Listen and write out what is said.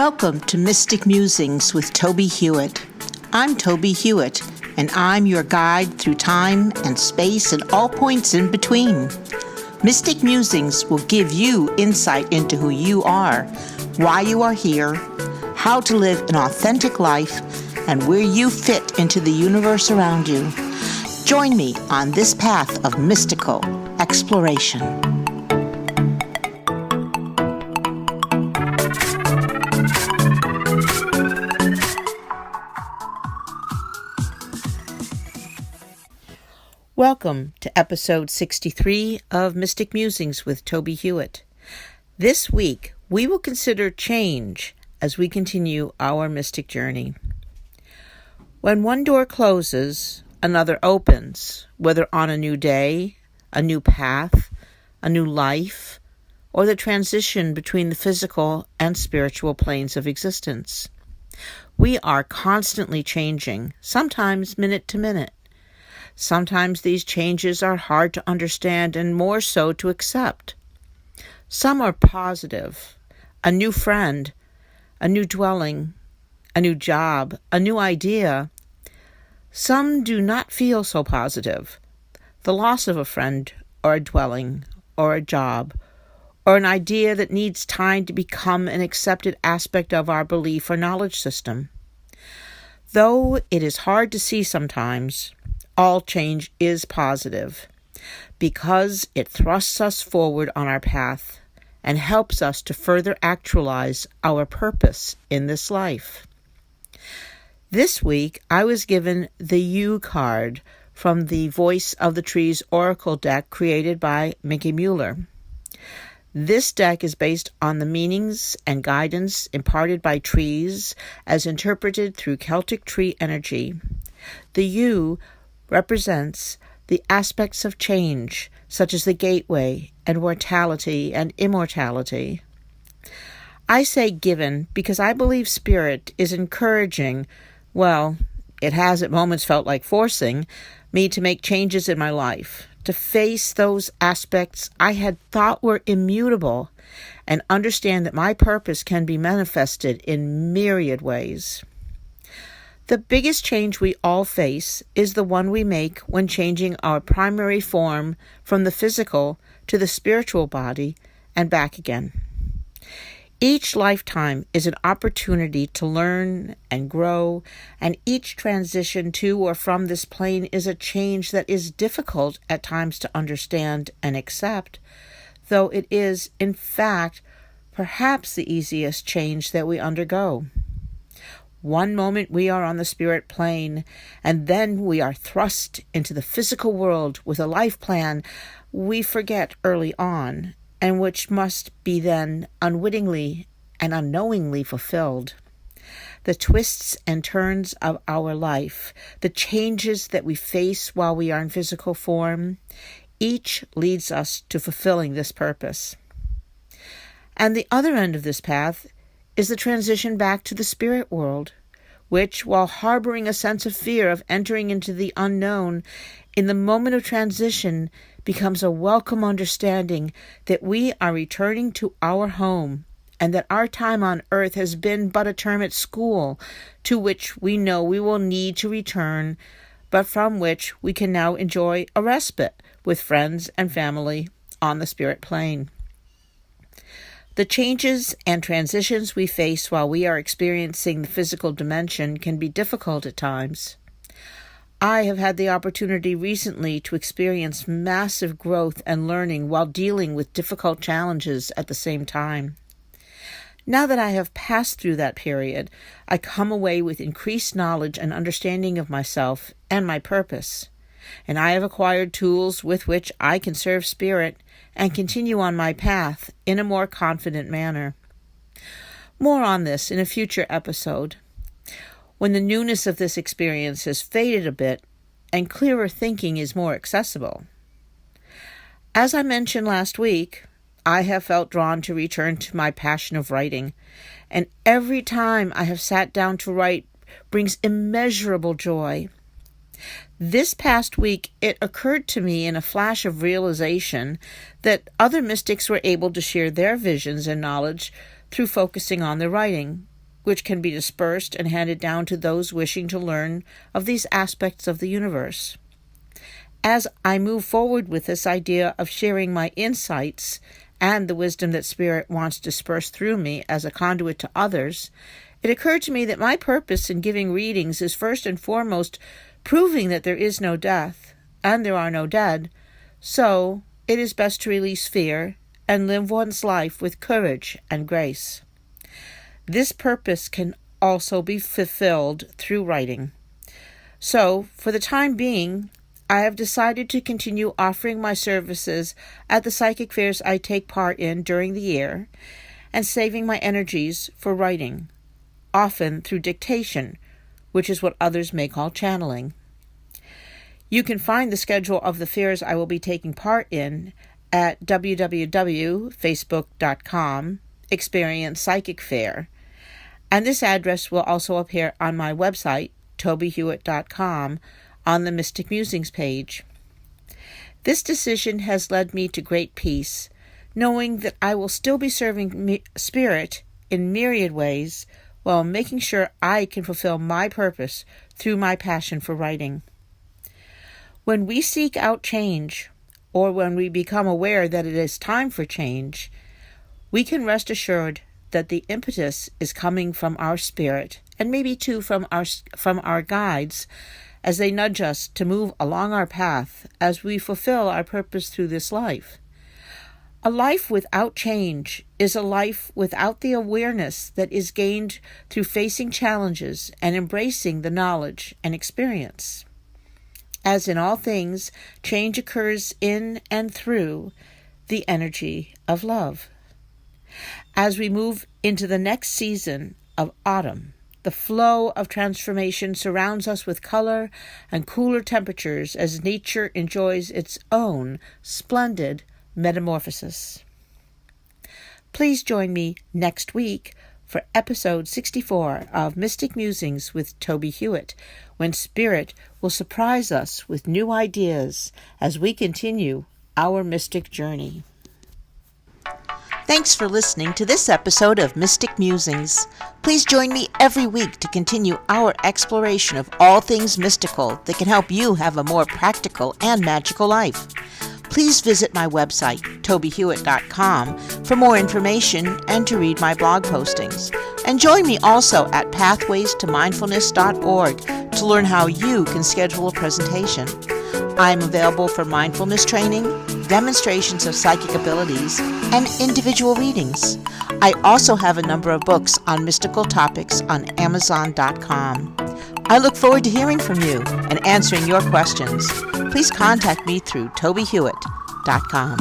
Welcome to Mystic Musings with Tobie Hewitt. I'm Tobie Hewitt, and I'm your guide through time and space and all points in between. Mystic Musings will give you insight into who you are, why you are here, how to live an authentic life, and where you fit into the universe around you. Join me on this path of mystical exploration. Welcome to episode 63 of Mystic Musings with Tobie Hewitt. This week, we will consider change as we continue our mystic journey. When one door closes, another opens, whether on a new day, a new path, a new life, or the transition between the physical and spiritual planes of existence. We are constantly changing, sometimes minute to minute. Sometimes these changes are hard to understand and more so to accept. Some are positive: a new friend, a new dwelling, a new job, a new idea. Some do not feel so positive: the loss of a friend or a dwelling or a job or an idea that needs time to become an accepted aspect of our belief or knowledge system. Though it is hard to see sometimes, all change is positive because it thrusts us forward on our path and helps us to further actualize our purpose in this life. This week, I was given the U card from the Voice of the Trees Oracle deck created by Mickey Mueller. This deck is based on the meanings and guidance imparted by trees as interpreted through Celtic tree energy. The U represents the aspects of change, such as the gateway and mortality and immortality. I say given because I believe Spirit is encouraging, well, it has at moments felt like forcing, me to make changes in my life, to face those aspects I had thought were immutable, and understand that my purpose can be manifested in myriad ways. The biggest change we all face is the one we make when changing our primary form from the physical to the spiritual body and back again. Each lifetime is an opportunity to learn and grow, and each transition to or from this plane is a change that is difficult at times to understand and accept, though it is, in fact, perhaps the easiest change that we undergo. One moment we are on the spirit plane, and then we are thrust into the physical world with a life plan we forget early on, and which must be then unwittingly and unknowingly fulfilled. The twists and turns of our life, the changes that we face while we are in physical form, each leads us to fulfilling this purpose. And the other end of this path is the transition back to the spirit world, which, while harboring a sense of fear of entering into the unknown, in the moment of transition becomes a welcome understanding that we are returning to our home and that our time on earth has been but a term at school to which we know we will need to return, but from which we can now enjoy a respite with friends and family on the spirit plane. The changes and transitions we face while we are experiencing the physical dimension can be difficult at times. I have had the opportunity recently to experience massive growth and learning while dealing with difficult challenges at the same time. Now that I have passed through that period, I come away with increased knowledge and understanding of myself and my purpose, and I have acquired tools with which I can serve Spirit and continue on my path in a more confident manner. More on this in a future episode, when the newness of this experience has faded a bit and clearer thinking is more accessible. As I mentioned last week, I have felt drawn to return to my passion of writing, and every time I have sat down to write brings immeasurable joy. This past week, it occurred to me in a flash of realization that other mystics were able to share their visions and knowledge through focusing on their writing, which can be dispersed and handed down to those wishing to learn of these aspects of the universe. As I move forward with this idea of sharing my insights and the wisdom that Spirit wants dispersed through me as a conduit to others, it occurred to me that my purpose in giving readings is first and foremost proving that there is no death and there are no dead, so it is best to release fear and live one's life with courage and grace. This purpose can also be fulfilled through writing. So, for the time being, I have decided to continue offering my services at the psychic fairs I take part in during the year and saving my energies for writing, often through dictation, which is what others may call channeling. You can find the schedule of the fairs I will be taking part in at www.facebook.com/Experience Psychic Fair, and this address will also appear on my website, tobiehewitt.com, on the Mystic Musings page. This decision has led me to great peace, knowing that I will still be serving Spirit in myriad ways while making sure I can fulfill my purpose through my passion for writing. When we seek out change, or when we become aware that it is time for change, we can rest assured that the impetus is coming from our spirit, and maybe too from our guides, as they nudge us to move along our path as we fulfill our purpose through this life. A life without change is a life without the awareness that is gained through facing challenges and embracing the knowledge and experience. As in all things, change occurs in and through the energy of love. As we move into the next season of autumn, the flow of transformation surrounds us with color and cooler temperatures as nature enjoys its own splendid metamorphosis. Please join me next week for episode 64 of Mystic Musings with Tobie Hewitt, when Spirit will surprise us with new ideas as we continue our mystic journey. Thanks for listening to this episode of Mystic Musings. Please join me every week to continue our exploration of all things mystical that can help you have a more practical and magical life. Please visit my website, tobiehewitt.com, for more information and to read my blog postings. And join me also at pathwaystomindfulness.org to learn how you can schedule a presentation. I'm available for mindfulness training, demonstrations of psychic abilities, and individual readings. I also have a number of books on mystical topics on Amazon.com. I look forward to hearing from you and answering your questions. Please contact me through tobiehewitt.com.